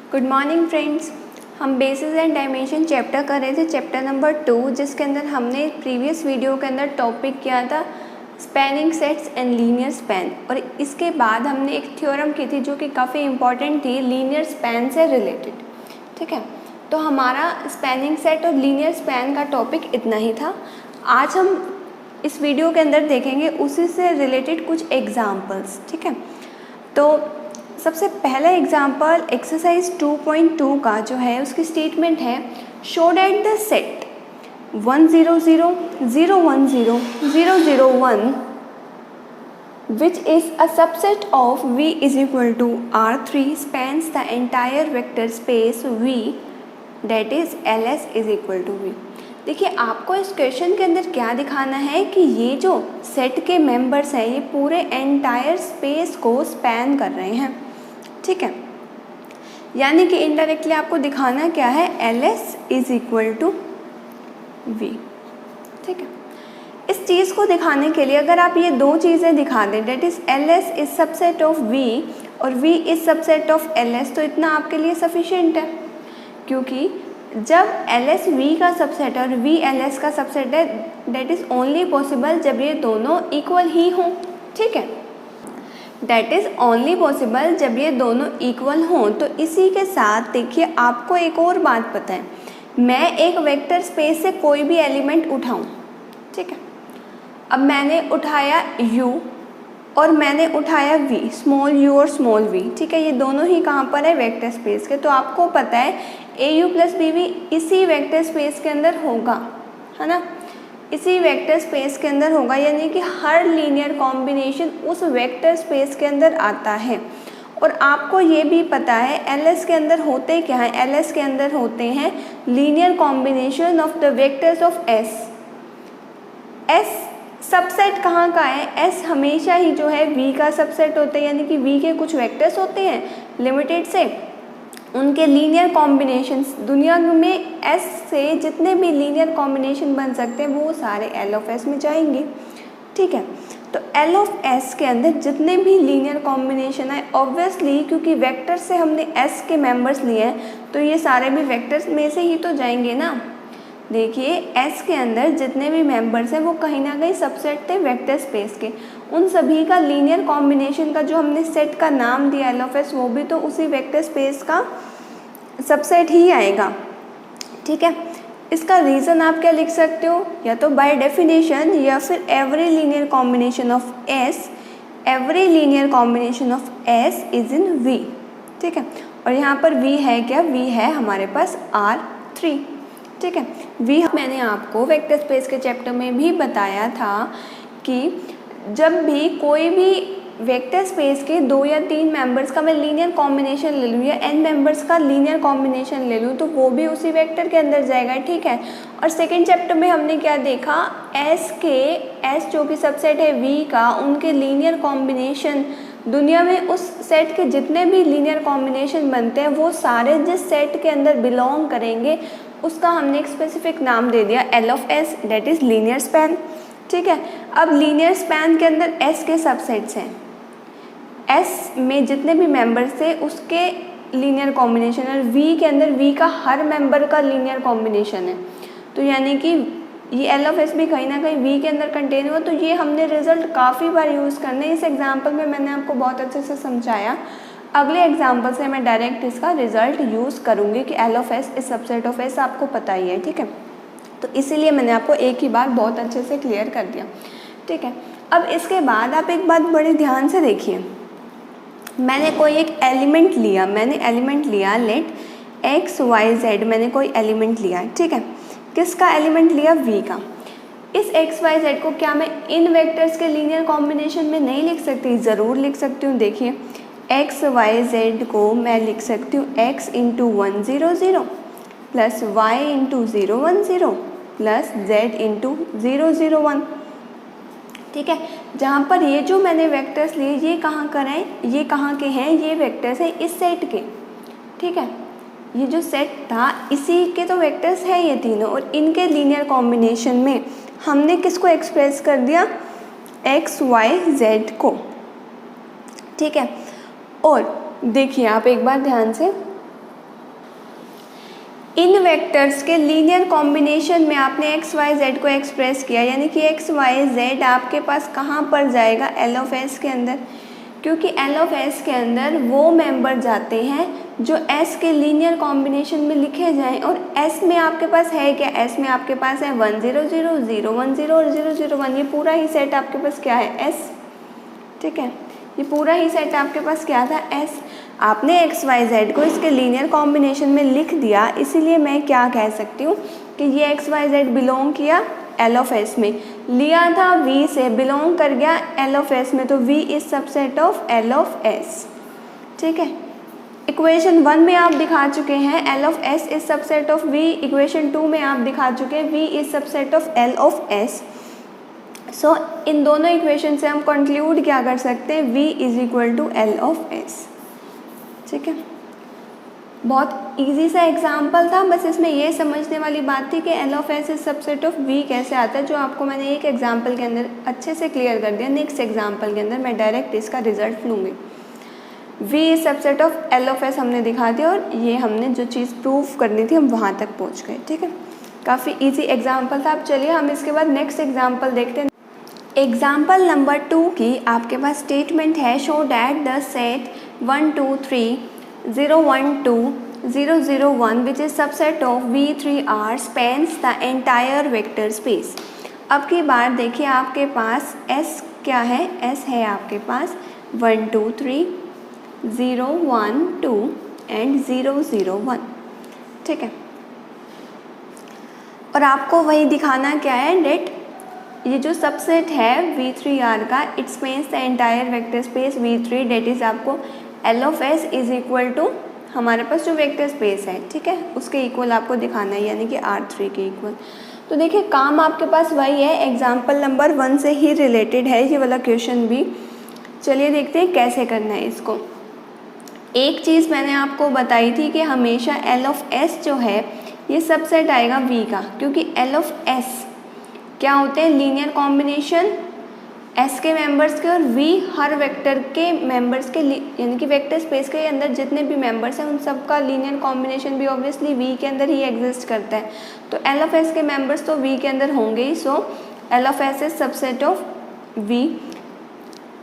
Good morning friends. हम basis and dimension chapter कर रहे थे, चैप्टर नंबर 2, जिसके अंदर हमने प्रीवियस वीडियो के अंदर टॉपिक किया था spanning sets and linear span. और इसके बाद हमने एक थ्योरम की थी जो कि काफ़ी इंपॉर्टेंट थी, लीनियर स्पैन से रिलेटेड। ठीक है, तो हमारा स्पैनिंग सेट और लीनियर स्पैन का टॉपिक इतना ही था। आज हम इस वीडियो के अंदर देखेंगे उसी से रिलेटेड कुछ एग्जाम्पल्स। ठीक है, तो सबसे पहला एग्जाम्पल एक्सरसाइज 2.2 का जो है उसकी स्टेटमेंट है, show that the set 1 0 0 0 1 0 0 0 1 which is a subset of V is equal to R3 spans the entire vector space V that is LS is equal to V। देखिए, आपको इस क्वेश्चन के अंदर क्या दिखाना है कि ये जो सेट के मेंबर्स हैं ये पूरे एंटायर स्पेस को स्पैन कर रहे हैं। ठीक है, यानी कि इनडायरेक्टली आपको दिखाना क्या है, LS is equal to V। ठीक है, इस चीज़ को दिखाने के लिए अगर आप ये दो चीज़ें दिखा दें, that is LS is subset of V और V is subset of LS, तो इतना आपके लिए सफिशिएंट है। क्योंकि जब LS V का सबसेट है और V LS का सबसेट है, डेट इज़ ओनली पॉसिबल जब ये दोनों इक्वल ही हों। ठीक है, दैट इज़ ओनली पॉसिबल जब ये दोनों इक्वल हों। तो इसी के साथ देखिए, आपको एक और बात पता है, मैं एक वेक्टर स्पेस से कोई भी एलिमेंट उठाऊं। ठीक है, अब मैंने उठाया U और मैंने उठाया V, स्मॉल u और स्मॉल v। ठीक है, ये दोनों ही कहाँ पर है, वेक्टर स्पेस के। तो आपको पता है AU प्लस BV इसी वेक्टर स्पेस के अंदर होगा, है ना, इसी वेक्टर स्पेस के अंदर होगा, यानी कि हर लीनियर कॉम्बिनेशन उस वेक्टर स्पेस के अंदर आता है। और आपको ये भी पता है LS के अंदर होते क्या हैं, LS के अंदर होते हैं linear combination of the vectors of S। S subset कहाँ का है, S हमेशा ही जो है V का सबसेट होता है, यानी कि V के कुछ वेक्टर्स होते हैं लिमिटेड से, उनके लीनियर कॉम्बिनेशंस, दुनिया में S से जितने भी लीनियर कॉम्बिनेशन बन सकते हैं वो सारे L ऑफ S में जाएंगे। ठीक है, तो L ऑफ S के अंदर जितने भी लीनियर कॉम्बिनेशन है, ऑब्वियसली क्योंकि वेक्टर से हमने S के मेंबर्स लिए हैं तो ये सारे भी वेक्टर्स में से ही तो जाएंगे ना। देखिए, S के अंदर जितने भी मेंबर्स हैं वो कहीं ना कहीं सबसेट थे वेक्टर स्पेस के, उन सभी का लीनियर कॉम्बिनेशन का जो हमने सेट का नाम दिया L ऑफ S, वो भी तो उसी वेक्टर स्पेस का सबसेट ही आएगा। ठीक है, इसका रीज़न आप क्या लिख सकते हो, या तो बाय डेफिनेशन या फिर every linear combination of S, every linear combination of S is in V। ठीक है, और यहाँ पर V है क्या, V है हमारे पास R3। ठीक है, V मैंने आपको वेक्टर स्पेस के चैप्टर में भी बताया था कि जब भी कोई भी वेक्टर स्पेस के 2 या 3 मेंबर्स का मैं लीनियर कॉम्बिनेशन ले लूँ या n मेंबर्स का लीनियर कॉम्बिनेशन ले लूँ तो वो भी उसी वेक्टर के अंदर जाएगा। ठीक है, और सेकेंड चैप्टर में हमने क्या देखा, S जो कि सबसेट है V का, उनके लीनियर कॉम्बिनेशन, दुनिया में उस सेट के जितने भी लीनियर कॉम्बिनेशन बनते हैं वो सारे जिस सेट के अंदर बिलोंग करेंगे उसका हमने एक स्पेसिफिक नाम दे दिया L of S, that is linear span. ठीक है, अब लीनियर स्पैन के अंदर S के सबसेट्स हैं, S में जितने भी मेंबर्स थे उसके लीनियर कॉम्बिनेशन, और V के अंदर V का हर मेंबर का लीनियर कॉम्बिनेशन है। तो यानी कि ये L ऑफ S भी कहीं ना कहीं V के अंदर कंटेन हुआ। तो ये हमने रिजल्ट काफ़ी बार यूज़ करने, इस एग्जाम्पल में मैंने आपको बहुत अच्छे से समझाया। अगले एग्जाम्पल से मैं डायरेक्ट इसका रिजल्ट यूज़ करूँगी कि L of S is subset of S, आपको पता ही है। ठीक है, तो इसीलिए मैंने आपको एक ही बार बहुत अच्छे से क्लियर कर दिया। ठीक है, अब इसके बाद आप एक बात बड़े ध्यान से देखिए, मैंने कोई एक एलिमेंट लिया, लेट x y z, मैंने कोई एलिमेंट लिया है। ठीक है, किसका एलिमेंट लिया, V का। इस x y z को क्या मैं इन वेक्टर्स के लीनियर कॉम्बिनेशन में नहीं लिख सकती, ज़रूर लिख सकती हूँ। देखिए, x y z को मैं लिख सकती हूँ x into 1 0 0 plus y into 0 1 0 plus z into 0 0 1। ठीक है, जहाँ पर ये जो मैंने वेक्टर्स लिए ये कहाँ कर हैं, ये कहाँ के हैं, ये वेक्टर्स हैं इस सेट के। ठीक है, ये जो सेट था इसी के तो वेक्टर्स हैं ये तीनों, और इनके लीनियर कॉम्बिनेशन में हमने किसको एक्सप्रेस कर दिया, x y z को। ठीक है, और देखिए आप एक बार ध्यान से, इन वेक्टर्स के लीनियर कॉम्बिनेशन में आपने एक्स वाई जेड को एक्सप्रेस किया, यानी कि एक्स वाई जेड आपके पास कहाँ पर जाएगा, एल ऑफ एस के अंदर, क्योंकि एल ऑफ एस के अंदर वो मेंबर जाते हैं जो एस के लीनियर कॉम्बिनेशन में लिखे जाएं। और एस में आपके पास है क्या, एस में आपके पास है 1 0 0 0 1 0 और 0 0 1, ये पूरा ही सेट आपके पास क्या है, एस। ठीक है, ये पूरा ही सेट आपके पास क्या था, एस। आपने एक्स वाई जेड को इसके लीनियर कॉम्बिनेशन में लिख दिया, इसीलिए मैं क्या कह सकती हूँ कि ये एक्स वाई जेड बिलोंग किया एल ऑफ एस में, लिया था वी से, बिलोंग कर गया एल ऑफ एस में, तो V is subset of L of S. ठीक है, इक्वेशन 1 में आप दिखा चुके हैं L of S is subset of V, equation 2 में आप दिखा चुके हैं V is subset of L of S. So इन दोनों इक्वेशन से हम कंक्लूड क्या कर सकते हैं, v is equal to L of S. ठीक है, बहुत इजी सा एग्जाम्पल था, बस इसमें ये समझने वाली बात थी कि L of S is subset of v कैसे आता है, जो आपको मैंने एक एग्जाम्पल के अंदर अच्छे से क्लियर कर दिया। नेक्स्ट एग्जाम्पल के अंदर मैं डायरेक्ट इसका रिजल्ट लूँगी। v is subset of L of S हमने दिखा दिया, और ये हमने जो चीज़ प्रूफ करनी थी हम वहाँ तक पहुँच गए। ठीक है, काफ़ी ईजी एग्जाम्पल था। अब चलिए हम इसके बाद नेक्स्ट एग्जाम्पल देखते हैं। एग्जाम्पल नंबर 2 की आपके पास स्टेटमेंट है, show that the set 1 2 3 0 1 2 0 0 1 which is subset of V3R spans the entire vector space. अब की बार देखिए आपके पास S क्या है, S है आपके पास 1 2 3 0 1 2 एंड 0 0 1। ठीक है, और आपको वही दिखाना क्या है, डेट ये जो सबसेट है V3R का, it spans the entire vector space V3, that is आपको L of S is equal to हमारे पास जो वेक्टर स्पेस है, ठीक है, उसके इक्वल आपको दिखाना है, यानी कि R3 के इक्वल। तो देखिए काम आपके पास वही है, एग्जाम्पल नंबर 1 से ही रिलेटेड है ये वाला क्वेश्चन भी। चलिए देखते हैं कैसे करना है इसको। एक चीज़ मैंने आपको बताई थी कि हमेशा एल ऑफ एस जो है ये सबसेट आएगा V का, क्योंकि एल ऑफ एस क्या होते हैं, लीनियर कॉम्बिनेशन S के मेंबर्स के और V हर वेक्टर के मेंबर्स के, यानी कि वेक्टर स्पेस के अंदर जितने भी मेंबर्स हैं उन सब का लीनियर कॉम्बिनेशन भी ऑब्वियसली V के अंदर ही एग्जिस्ट करता है। तो एल ऑफ एस के मेंबर्स तो V के अंदर होंगे ही, so L of S is subset of V।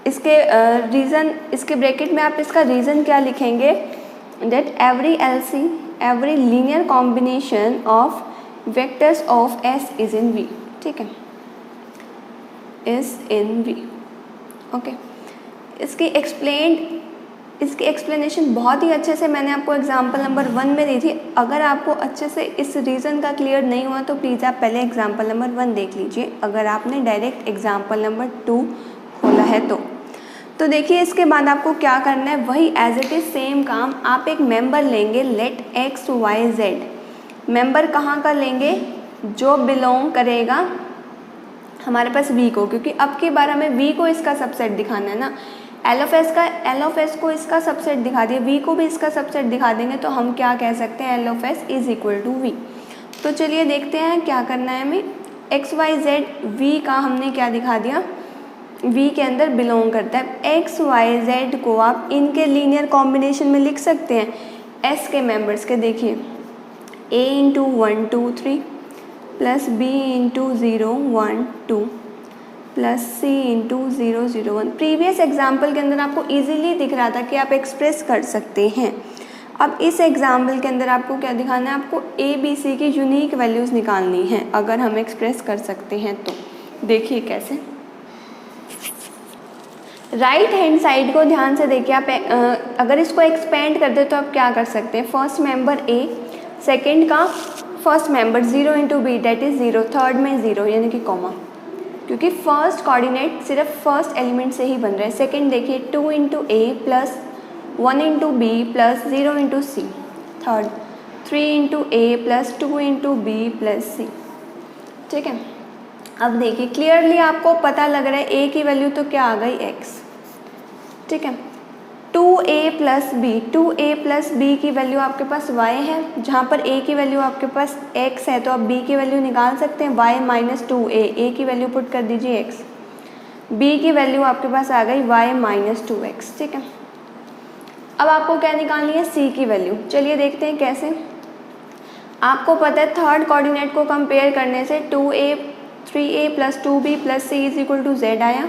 इसके रीज़न, इसके ब्रैकेट में आप इसका रीज़न क्या लिखेंगे, that every linear combination of vectors of S is in V। ठीक है, इज इन V। ओके, इसकी एक्सप्लेनेशन बहुत ही अच्छे से मैंने आपको एग्जाम्पल नंबर 1 में दी थी। अगर आपको अच्छे से इस रीज़न का क्लियर नहीं हुआ तो प्लीज़ आप पहले एग्जाम्पल नंबर 1 देख लीजिए, अगर आपने डायरेक्ट एग्जाम्पल नंबर 2 खोला है तो देखिए इसके बाद आपको क्या करना है, वही एज इट इज़ सेम काम। आप एक मेंबर लेंगे, let x y z, member कहाँ का लेंगे, जो बिलोंग करेगा हमारे पास V को, क्योंकि अब की बार हमें V को इसका सबसेट दिखाना है ना। एल ऑफ एस को इसका सबसेट दिखा दिया, V को भी इसका सबसेट दिखा देंगे, तो हम क्या कह सकते हैं, L of S is equal to V। तो चलिए देखते हैं क्या करना है हमें। एक्स वाई जेड V का हमने क्या दिखा दिया, V के अंदर बिलोंग करता है। एक्स वाई जेड को आप इनके लीनियर कॉम्बिनेशन में लिख सकते हैं, S के मेंबर्स के। देखिए A into 1 2 3 plus B into 0 1 2 plus C into 0 0 1। Previous example के अंदर आपको इजीली दिख रहा था कि आप एक्सप्रेस कर सकते हैं। अब इस एग्जाम्पल के अंदर आपको क्या दिखाना है, आपको A B C की यूनिक वैल्यूज़ निकालनी है, अगर हम एक्सप्रेस कर सकते हैं तो। देखिए कैसे, राइट हैंड साइड को ध्यान से देखिए आप। अगर इसको एक्सपेंड कर दे तो आप क्या कर सकते हैं, फर्स्ट मेंबर A, सेकेंड का first member 0 into B, that is 0, third में 0 यानी कि कॉमा, क्योंकि फर्स्ट कोऑर्डिनेट सिर्फ फर्स्ट एलिमेंट से ही बन रहा है। सेकेंड देखिए 2 into A plus 1 into B plus 0 into C. Third 3 into A plus 2 into B plus C. ठीक है, अब देखिए क्लियरली आपको पता लग रहा है ए की वैल्यू तो क्या आ गई, x। ठीक है, 2a प्लस b की वैल्यू आपके पास y है, जहाँ पर a की वैल्यू आपके पास x है, तो आप b की वैल्यू निकाल सकते हैं, y माइनस 2a, a की वैल्यू पुट कर दीजिए x, b की वैल्यू आपके पास आ गई y माइनस 2x। ठीक है, अब आपको क्या निकालनी है, c की वैल्यू। चलिए देखते हैं कैसे। आपको पता है थर्ड कोऑर्डिनेट को कंपेयर करने से 2a 3a plus 2b plus c is equal to z आया।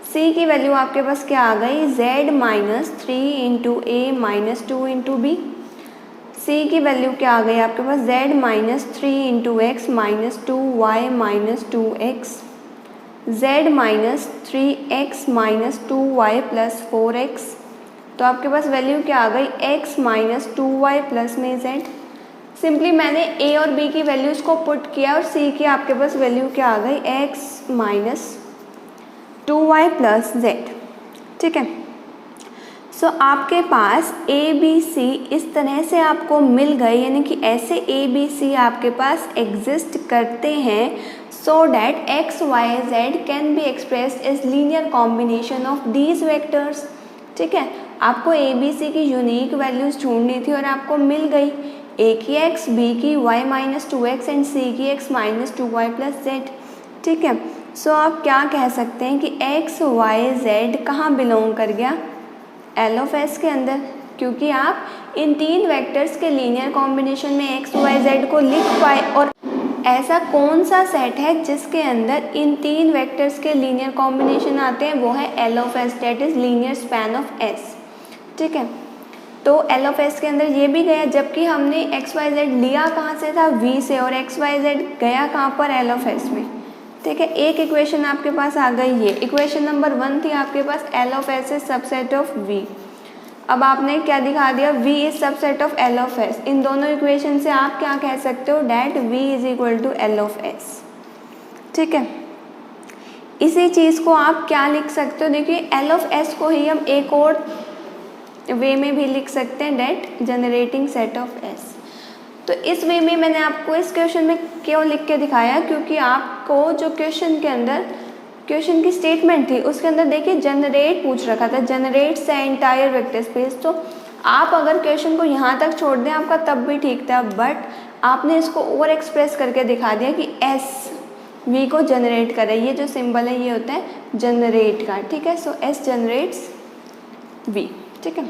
c की वैल्यू आपके पास क्या आ गई, z minus 3 into a minus 2 into b. c की वैल्यू क्या आ गई आपके पास, z minus 3 into x minus 2y minus 2x, z minus 3x minus 2y plus 4x। तो आपके पास वैल्यू क्या आ गई, x माइनस 2y प्लस में z। सिंपली मैंने a और b की वैल्यूज़ को पुट किया और c की आपके पास वैल्यू क्या आ गई, x minus 2y plus z। ठीक है, सो आपके पास a b c इस तरह से आपको मिल गए, यानी कि ऐसे a b c आपके पास एग्जिस्ट करते हैं so that x y z can be expressed as linear combination of these vectors. ठीक है, आपको a b c की यूनिक वैल्यूज़ ढूंढनी थी और आपको मिल गई, a की x, b की y minus 2x and c की x minus 2y plus z। ठीक है, सो आप क्या कह सकते हैं कि x y z कहाँ बिलोंग कर गया, L ऑफ S के अंदर, क्योंकि आप इन तीन वेक्टर्स के लीनियर कॉम्बिनेशन में x y z को लिख पाए। और ऐसा कौन सा सेट है जिसके अंदर इन तीन वेक्टर्स के लीनियर कॉम्बिनेशन आते हैं, वो है L of S, that is linear span of S। ठीक है, तो L ऑफ S के अंदर ये भी गया, जबकि हमने x y z लिया कहाँ से था, V से, और x y z गया कहाँ पर, L ऑफ S में। ठीक है, एक इक्वेशन आपके पास आ गई, ये इक्वेशन नंबर 1 थी आपके पास, L of S is subset of V। अब आपने क्या दिखा दिया, V is subset of L of S। इन दोनों इक्वेशन से आप क्या कह सकते हो, that V is equal to L of S। ठीक है, इसी चीज़ को आप क्या लिख सकते हो, देखिए L ऑफ S को ही हम एक और वे में भी लिख सकते हैं, that generating set of S। तो इस वे में मैंने आपको इस क्वेश्चन में क्यों लिख के दिखाया, क्योंकि आपको जो क्वेश्चन के अंदर क्वेश्चन की स्टेटमेंट थी उसके अंदर देखिए जनरेट पूछ रखा था, जनरेट से एंटायर वेक्टर स्पेस। तो आप अगर क्वेश्चन को यहाँ तक छोड़ दें आपका तब भी ठीक था, बट आपने इसको ओवर एक्सप्रेस करके दिखा दिया कि S V को जनरेट करे। ये जो सिंबल है ये होता है जनरेट का। ठीक है, सो S जनरेट्स V। ठीक है,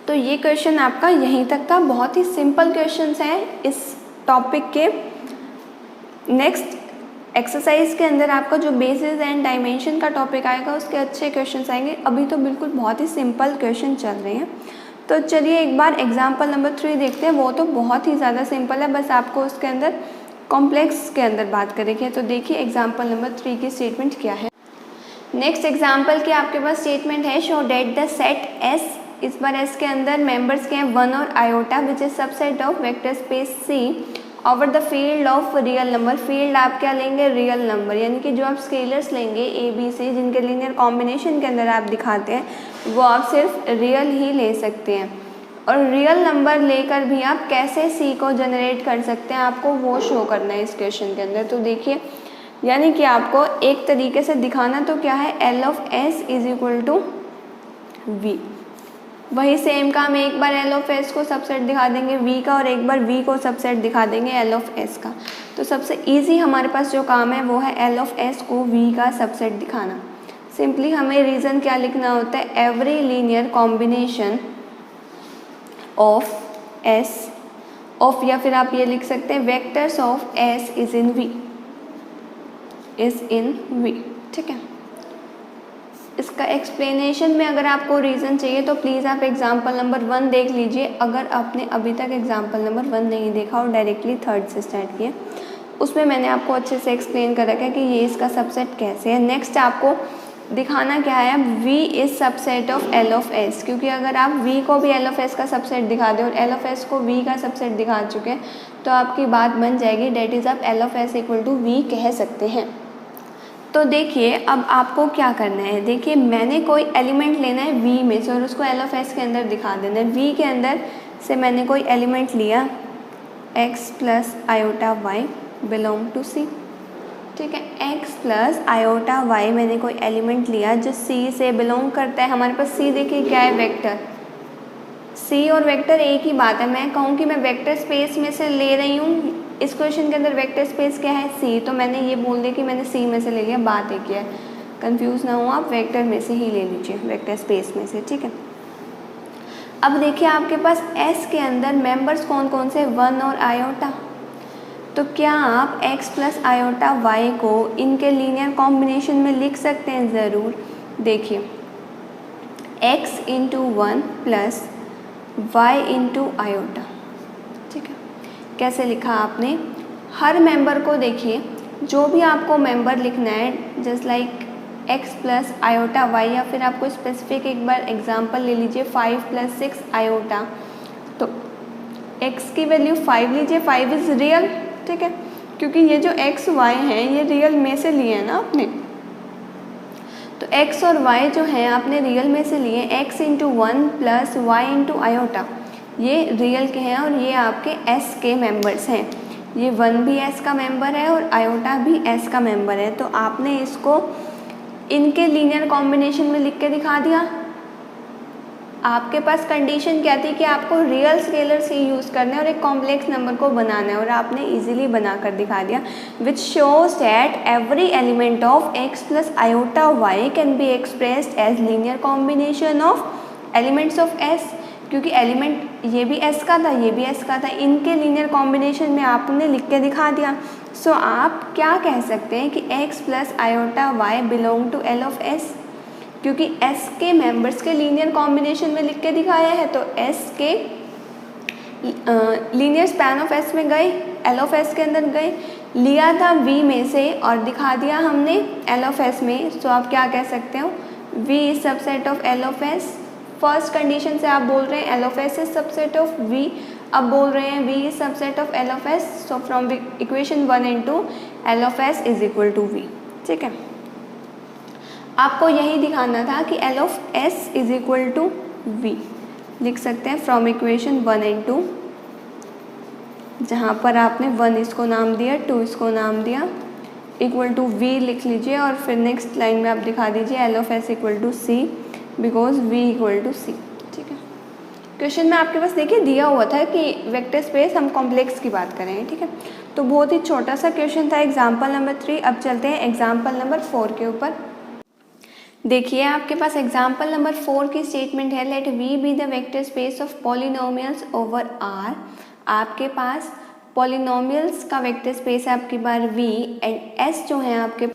तो ये क्वेश्चन आपका यहीं तक था, बहुत ही सिंपल क्वेश्चंस हैं इस टॉपिक के। नेक्स्ट एक्सरसाइज के अंदर आपका जो बेसिस एंड डायमेंशन का टॉपिक आएगा उसके अच्छे क्वेश्चंस आएंगे। अभी तो बिल्कुल बहुत ही सिंपल क्वेश्चन चल रहे हैं। तो चलिए एक बार एग्जाम्पल नंबर 3 देखते हैं, वो तो बहुत ही ज़्यादा सिंपल है, बस आपको उसके अंदर कॉम्प्लेक्स के अंदर बात करेंगे। तो देखिए एग्जाम्पल नंबर 3 की स्टेटमेंट क्या है। नेक्स्ट एग्जाम्पल की आपके पास स्टेटमेंट है, show that the set S, इस बार S के अंदर मेंबर्स के हैं 1 और iota which is subset of vector space C over the field of real number. Field आप क्या लेंगे, रियल नंबर, यानी कि जो आप स्केलर्स लेंगे A B C जिनके लीनियर कॉम्बिनेशन के अंदर आप दिखाते हैं वो आप सिर्फ रियल ही ले सकते हैं। और रियल नंबर लेकर भी आप कैसे C को जनरेट कर सकते हैं आपको वो शो करना है इस क्वेश्चन के अंदर। तो देखिए, यानी कि आपको एक तरीके से दिखाना तो क्या है, L of S is equal to V। वही सेम काम एक बार L ऑफ S को सबसेट दिखा देंगे V का और एक बार V को सबसेट दिखा देंगे L ऑफ S का। तो सबसे इजी हमारे पास जो काम है वो है L ऑफ S को V का सबसेट दिखाना। सिंपली हमें रीज़न क्या लिखना होता है, every linear combination of S of, या फिर आप ये लिख सकते हैं vectors of S is in V, is in V। ठीक है, इसका एक्सप्लेनेशन में अगर आपको रीज़न चाहिए तो प्लीज़ आप एग्जाम्पल नंबर 1 देख लीजिए। अगर आपने अभी तक एग्जाम्पल नंबर 1 नहीं देखा और डायरेक्टली 3rd से स्टार्ट किया, उसमें मैंने आपको अच्छे से एक्सप्लेन कर रखा है कि ये इसका सबसेट कैसे है। नेक्स्ट आपको दिखाना क्या है, V is subset of L of S, क्योंकि अगर आप V को भी L ऑफ S का सबसेट दिखा दें और L ऑफ S को V का सबसेट दिखा चुके हैं तो आपकी बात बन जाएगी, डेट इज़ आप L of S equal to V कह सकते हैं। तो देखिए अब आपको क्या करना है, देखिए मैंने कोई एलिमेंट लेना है V में से और उसको L ऑफ S के अंदर दिखा देना है। V के अंदर से मैंने कोई एलिमेंट लिया x plus iota y belong to C। ठीक है, x प्लस आयोटा y मैंने कोई एलिमेंट लिया जो C से बिलोंग करता है। हमारे पास C देखिए क्या है, वेक्टर। C और वेक्टर एक ही बात है। मैं कहूँ कि मैं वेक्टर स्पेस में से ले रही हूँ, इस क्वेश्चन के अंदर वेक्टर स्पेस क्या है, C, तो मैंने ये बोल दिया कि मैंने C में से ले लिया, बात एक ही है। कंफ्यूज ना हो आप, वेक्टर में से ही ले लीजिए, वेक्टर स्पेस में से। ठीक है, अब देखिए आपके पास S के अंदर मेंबर्स कौन कौन से, 1 और आयोटा। तो क्या आप x प्लस आयोटा y को इनके लीनियर कॉम्बिनेशन में लिख सकते हैं? ज़रूर। देखिए x into 1 plus y into iota, ठीक है। कैसे लिखा आपने? हर मेंबर को देखिए, जो भी आपको मेंबर लिखना है just like x plus iota y, या फिर आपको स्पेसिफिक एक बार एग्जांपल ले लीजिए 5 प्लस 6 आयोटा, तो x की वैल्यू 5 लीजिए, 5 इज़ रियल, ठीक है, क्योंकि ये जो x y हैं ये रियल में से लिए हैं ना आपने। तो x और y जो हैं आपने रियल में से लिए, x into 1 plus y into iota, ये रियल के हैं और ये आपके s के मेंबर्स हैं। ये 1 भी s का मेंबर है और आयोटा भी s का मेंबर है। तो आपने इसको इनके लीनियर कॉम्बिनेशन में लिख के दिखा दिया। आपके पास कंडीशन क्या थी कि आपको रियल स्केलर्स ही यूज़ करना है और एक कॉम्प्लेक्स नंबर को बनाना है, और आपने इजीली बना कर दिखा दिया, which shows that every element of x plus iota y can be expressed as linear combination of elements of s। क्योंकि एलिमेंट ये भी s का था, ये भी s का था, इनके लीनियर कॉम्बिनेशन में आपने लिख के दिखा दिया। सो आप क्या कह सकते हैं कि x plus iota y belong to L of s, क्योंकि s के मेंबर्स के लीनियर कॉम्बिनेशन में लिख के दिखाया है। तो s के लीनियर स्पैन ऑफ s में गए, L ऑफ s के अंदर गए, लिया था v में से और दिखा दिया हमने L ऑफ s में। सो आप क्या कह सकते हो? v is subset of L of s। First condition से आप बोल रहे हैं L of s is subset of v, अब बोल रहे हैं v is subset of L of s। So from equation 1 and 2 L of s is equal to v, ठीक है। आपको यही दिखाना था कि L of s is equal to v, लिख सकते हैं फ्रॉम इक्वेशन 1 एंड 2, जहाँ पर आपने 1 इसको नाम दिया, 2 इसको नाम दिया, इक्वल टू v लिख लीजिए और फिर नेक्स्ट लाइन में आप दिखा दीजिए L of s equal to c because v equal to c, ठीक है। क्वेश्चन में आपके पास देखिए दिया हुआ था कि वेक्टर स्पेस हम कॉम्प्लेक्स की बात करें, ठीक है। तो बहुत ही छोटा सा क्वेश्चन था एग्जाम्पल नंबर 3। अब चलते हैं एग्जाम्पल नंबर 4 के ऊपर। देखिए आपके पास एग्जाम्पल नंबर 4 की स्टेटमेंट है, let v be the vector space of polynomials over r। आपके पास पॉलिनोमियल्स का वेक्टर स्पेस है आपकी बार v, एंड s जो है आपके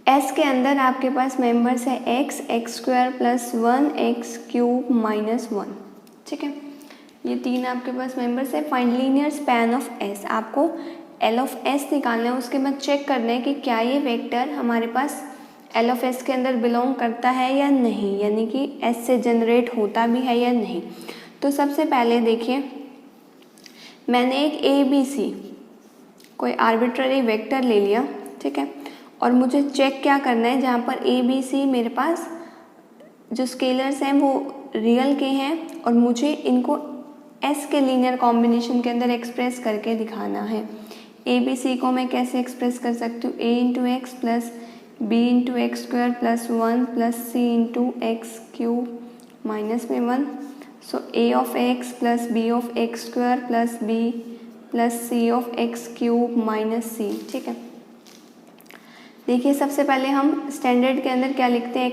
s के अंदर आपके पास मेंबर्स है x, x square plus 1, x cube minus 1, ठीक है। ये तीन आपके पास मेंबर्स है। Find linear span of s। आपको L ऑफ s निकालना है, उसके बाद चेक करना है कि क्या ये वेक्टर हमारे पास L ऑफ s के अंदर बिलोंग करता है या नहीं, यानी कि s से जनरेट होता भी है या नहीं। तो सबसे पहले देखिए मैंने एक ABC कोई आर्बिट्ररी वेक्टर ले लिया, ठीक है, और मुझे चेक क्या करना है, जहाँ पर ABC मेरे पास जो स्केलर्स हैं वो रियल के हैं और मुझे इनको s के लीनियर कॉम्बिनेशन के अंदर एक्सप्रेस करके दिखाना है। ABC को मैं कैसे एक्सप्रेस कर सकती हूँ? a into x plus b into x square plus 1 plus c into x cube minus में 1। सो a of x plus b of x square plus b plus c of x cube minus c, ठीक है। देखिए सबसे पहले हम standard के अंदर क्या लिखते हैं,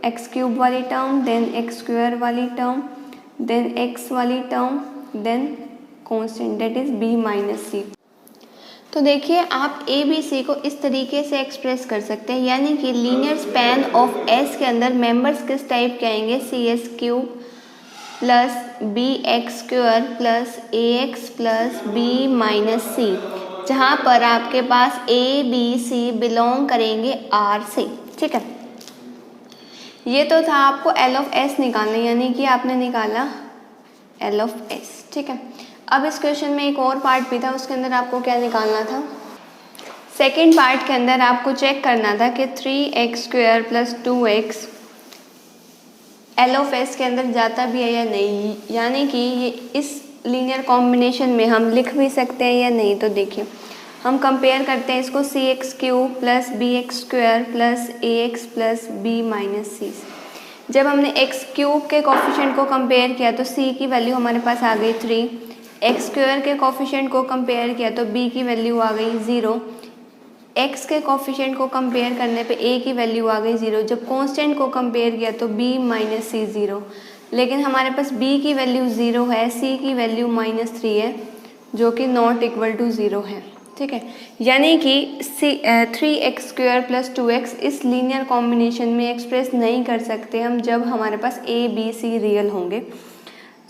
एक्स क्यूब वाली टर्म, देन एक्स स्क्वायर वाली टर्म, देन एक्स वाली term, then constant that is b minus c। तो देखिए आप ए बी सी को इस तरीके से एक्सप्रेस कर सकते हैं, यानी कि लीनियर स्पैन ऑफ s के अंदर मेंबर्स किस टाइप के आएंगे, C S cube plus B X square plus A X plus B minus C, जहाँ पर आपके पास ए बी सी बिलोंग करेंगे R से, ठीक है। ये तो था आपको L ऑफ S निकालना, यानी कि आपने निकाला L ऑफ S, ठीक है। अब इस क्वेश्चन में एक और पार्ट भी था, उसके अंदर आपको क्या निकालना था, सेकेंड पार्ट के अंदर आपको चेक करना था कि 3x square plus 2x L of S के अंदर जाता भी है या नहीं, यानी कि ये इस लीनियर कॉम्बिनेशन में हम लिख भी सकते हैं या नहीं। तो देखिए हम कंपेयर करते हैं इसको C X cube plus B X square plus A X plus B minus C. जब हमने एक्स क्यूब के कोफिशिएंट को कंपेयर किया तो सी की वैल्यू हमारे पास आ गई 3, एक्स स्क्वायर के कोफिशिएंट को कंपेयर किया तो बी की वैल्यू आ गई 0, एक्स के कोफिशिएंट को कंपेयर करने पे ए की वैल्यू आ गई 0, जब कांस्टेंट को कंपेयर किया तो बी माइनस सी 0। लेकिन हमारे पास b की वैल्यू 0 है, c की वैल्यू -3 है, जो कि नॉट इक्वल टू 0 है। ठीक है, यानी कि 3x² + 2x इस लीनियर कॉम्बिनेशन में एक्सप्रेस नहीं कर सकते हम जब हमारे पास a b c रियल होंगे।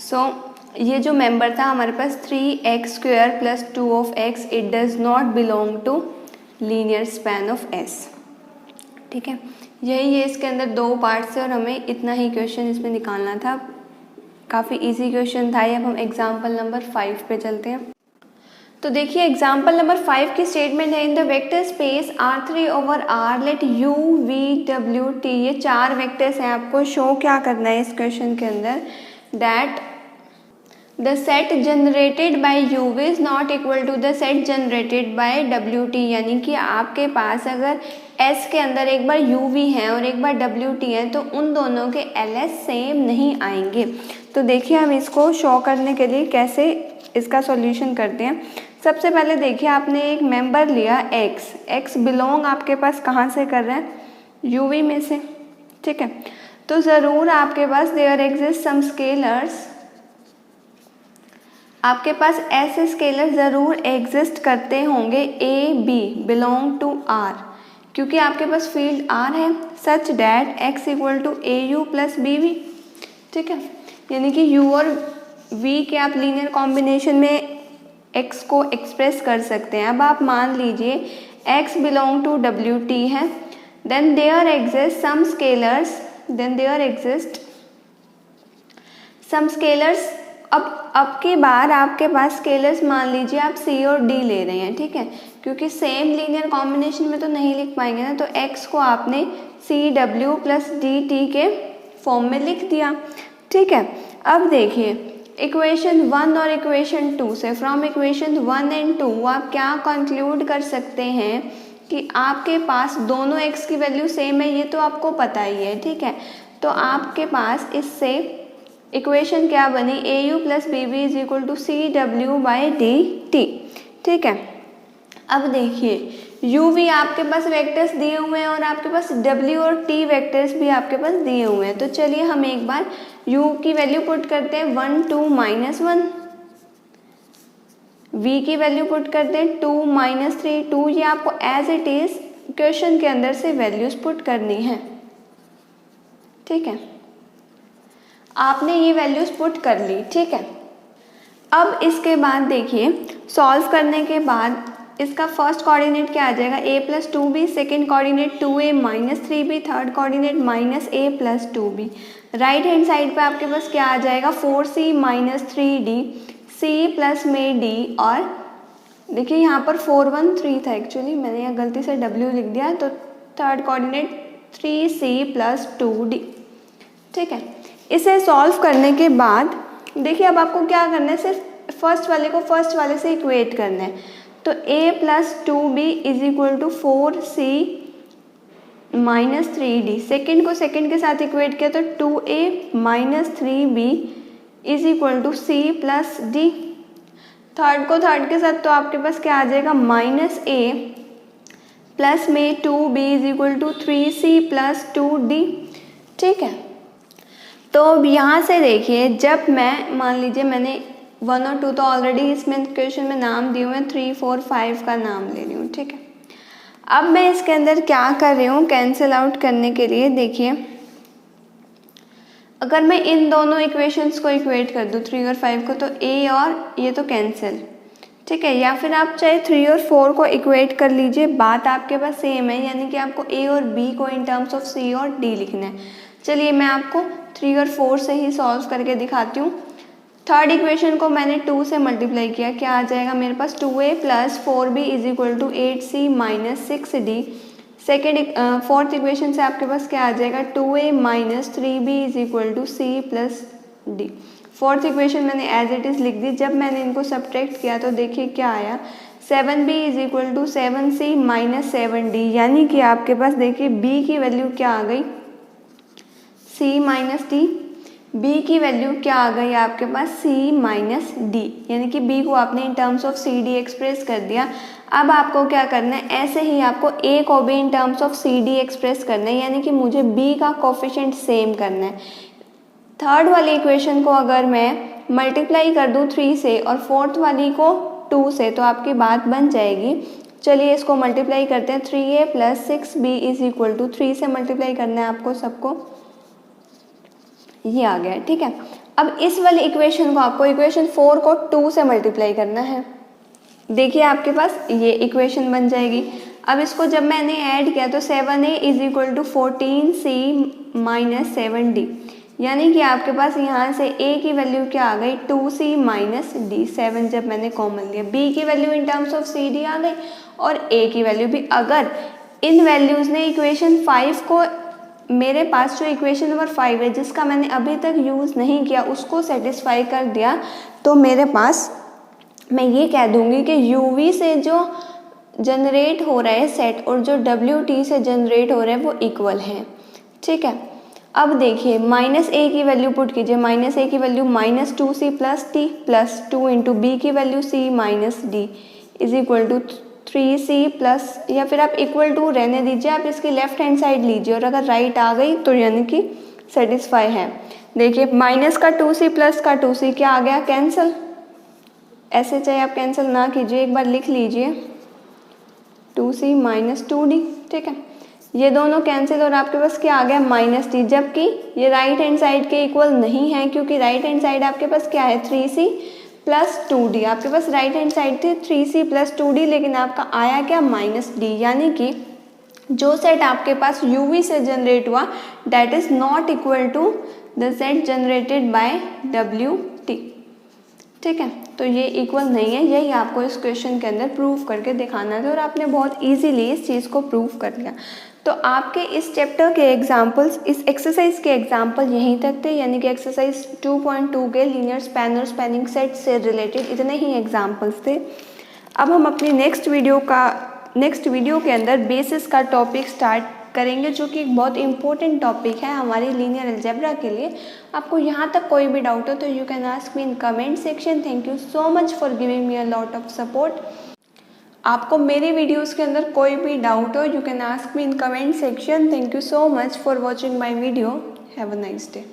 सो ये जो मेंबर था हमारे पास 3x² + 2x, it does not belong to linear span of S। ठीक है, यही है इसके अंदर 2 पार्ट्स है और हमें इतना ही क्वेश्चन इसमें निकालना था। काफ़ी इजी क्वेश्चन था ये। अब हम एग्जाम्पल नंबर 5 पे चलते हैं। तो देखिए एग्जाम्पल नंबर 5 की स्टेटमेंट है, in the vector space R3/R let U V W T, ये 4 वेक्टर्स हैं। आपको शो क्या करना है इस क्वेश्चन के अंदर, that the set generated by UV is not equal to the set generated by WT, यानी कि आपके पास अगर S के अंदर एक बार UV है और एक बार WT है तो उन दोनों के LS सेम नहीं आएंगे। तो देखिए हम इसको शो करने के लिए कैसे इसका सॉल्यूशन करते हैं। सबसे पहले देखिए आपने एक मेंबर लिया x बिलोंग आपके पास कहाँ से कर रहा है, UV में से। ठीक है, तो ज़रूर आपके पास देयर एग्जिस्ट सम स्केलर्स, आपके पास ऐसे स्केलर ज़रूर एग्जिस्ट करते होंगे a b belong to r, क्योंकि आपके पास फील्ड r है, such that x equal to AU + BV। ठीक है, यानी कि u और v के आप लीनियर कॉम्बिनेशन में x को एक्सप्रेस कर सकते हैं। अब आप मान लीजिए x बिलोंग टू WT है, then there exist some scalars, अब की बार आपके पास स्केलर्स मान लीजिए आप c और d ले रहे हैं। ठीक है, क्योंकि सेम लीनियर कॉम्बिनेशन में तो नहीं लिख पाएंगे ना, तो x को आपने CW + DT के फॉर्म में लिख दिया। ठीक है, अब देखिए इक्वेशन 1 और इक्वेशन 2 से, फ्रॉम इक्वेशन 1 एंड 2 आप क्या कंक्लूड कर सकते हैं कि आपके पास दोनों x की वैल्यू सेम है, ये तो आपको पता ही है। ठीक है, तो आपके पास इससे इक्वेशन क्या बनी, AU + BB = CW/DT। ठीक है, अब देखिए UV आपके पास वेक्टर्स दिए हुए हैं और आपके पास W और T वेक्टर्स भी आपके पास दिए हुए हैं। तो चलिए हम एक बार U की वैल्यू पुट करते हैं 1 2 -1, V की वैल्यू पुट करते हैं 2 -3 2, ये आपको एज इट इज क्वेश्चन के अंदर से वैल्यूज पुट करनी है। ठीक है, आपने ये वैल्यूज पुट कर ली। ठीक है, अब इसके बाद देखिए सॉल्व करने के बाद इसका फर्स्ट कोऑर्डिनेट क्या आ जाएगा, a + 2b, second coordinate 2a - 3b, third coordinate -a + 2b। Right hand side पे आपके पास क्या आ जाएगा, 4c - 3d, c प्लस में d, और देखिए यहाँ पर 4 1 3 था, एक्चुअली मैंने यहाँ गलती से w लिख दिया, तो थर्ड कोऑर्डिनेट 3c + 2d। ठीक है, इसे सॉल्व करने के बाद देखिए अब आपको क्या करना है, सिर्फ फर्स्ट वाले को फर्स्ट वाले से इक्वेट करना है। तो a + 2b = 4c - 3d, second को सेकेंड के साथ इक्वेट किया तो 2a - 3b = c + d, third को थर्ड के साथ तो आपके पास क्या आ जाएगा, -a प्लस में 2b = 3c + 2d। ठीक है, तो अब यहाँ से देखिए जब मैं मान लीजिए मैंने 1 और 2 तो ऑलरेडी इसमें क्वेश्चन में नाम दिए हुए हैं, 3 4 5 का नाम ले रही हूँ। ठीक है, अब मैं इसके अंदर क्या कर रही हूँ, कैंसिल आउट करने के लिए देखिए अगर मैं इन दोनों इक्वेशंस को इक्वेट कर दूँ 3 और 5 को, तो a और ये तो कैंसिल। ठीक है, या फिर आप चाहे 3 और 4 को इक्वेट कर लीजिए, बात आपके पास सेम है, यानी कि आपको a और b को इन टर्म्स ऑफ c और d लिखना है। चलिए मैं आपको 3 और 4 से ही सॉल्व करके दिखाती हूँ। थर्ड इक्वेशन को मैंने 2 से मल्टीप्लाई किया, क्या आ जाएगा मेरे पास, 2a + 4b = 8c - 6d। Second fourth equation से आपके पास क्या आ जाएगा, 2a - 3b = c + d। Fourth equation मैंने एज इट इज़ लिख दी। जब मैंने इनको सब्ट्रैक्ट किया तो देखिए क्या आया, 7b = 7c - 7d, यानी कि आपके पास देखिए b की वैल्यू क्या आ गई, c - d, b की वैल्यू क्या आ गई आपके पास, c - d, यानी कि b को आपने in terms of c d express कर दिया। अब आपको क्या करना है, ऐसे ही आपको a को भी in terms of c d express करना है, यानी कि मुझे b का कोफिशिएंट सेम करना है। थर्ड वाली इक्वेशन को अगर मैं मल्टीप्लाई कर दूँ 3 से और फोर्थ वाली को 2 से तो आपकी बात बन जाएगी। चलिए इसको मल्टीप्लाई करते हैं। 3a + 6b is equal to 3 से मल्टीप्लाई करना है आपको सबको, ये आ गया, ठीक है। अब इस वाली इक्वेशन को आपको इक्वेशन 4 को 2 से मल्टीप्लाई करना है। देखिए आपके पास ये इक्वेशन बन जाएगी। अब इसको जब मैंने ऐड किया तो 7a is equal to 14c - 7d, यानी कि आपके पास यहाँ से a की वैल्यू क्या आ गई 2c - d, 7 जब मैंने कॉमन लिया, b की value in terms of cd आ गई और a की वैल्यू भी। अगर इन वैल्यूज़ ने इक्वेशन 5 को, मेरे पास जो इक्वेशन नंबर 5 है जिसका मैंने अभी तक यूज़ नहीं किया, उसको सेटिस्फाई कर दिया, तो मेरे पास मैं ये कह दूंगी कि uv से जो जनरेट हो रहा है सेट और जो wt से जनरेट हो रहा है वो इक्वल है, ठीक है। अब देखिए -a की वैल्यू पुट कीजिए, -a की value -2c + t plus 2 into b की value c - d is equal to 3c plus, या फिर आप इक्वल टू रहने दीजिए, आप इसकी लेफ्ट हैंड साइड लीजिए और अगर राइट आ गई तो यानी कि सेटिस्फाई है। देखिए माइनस का 2c प्लस का 2c क्या आ गया, कैंसिल। ऐसे चाहे आप कैंसिल ना कीजिए, एक बार लिख लीजिए 2c - 2d, ठीक है। ये दोनों कैंसिल और आपके पास क्या आ गया -t, जबकि ये राइट हैंड साइड के इक्वल नहीं है, क्योंकि राइट हैंड साइड आपके पास क्या है 3c + 2d। आपके पास राइट हैंड साइड थी 3c + 2d, लेकिन आपका आया क्या -d, यानी कि जो सेट आपके पास uv से जनरेट हुआ that is not equal to the set generated by wt, ठीक है। तो ये इक्वल नहीं है, यही आपको इस क्वेश्चन के अंदर प्रूव करके दिखाना था और आपने बहुत इजीली इस चीज़ को प्रूव कर लिया। तो आपके इस चैप्टर के एग्जाम्पल्स, इस एक्सरसाइज के एग्जाम्पल यहीं तक थे, यानी कि एक्सरसाइज 2.2 के लीनियर स्पैन और स्पैनिंग सेट से रिलेटेड इतने ही एग्जाम्पल्स थे। अब हम अपनी नेक्स्ट वीडियो के अंदर बेसिस का टॉपिक स्टार्ट करेंगे, जो कि एक बहुत इंपॉर्टेंट टॉपिक है हमारी लीनियर अलजेब्रा के लिए। आपको यहाँ तक कोई भी डाउट हो तो you can ask me in comment section. Thank you so much for giving me a lot of support. आपको मेरी वीडियोस के अंदर कोई भी डाउट हो you can ask me in comment section. Thank you so much for watching my video. Have a nice day.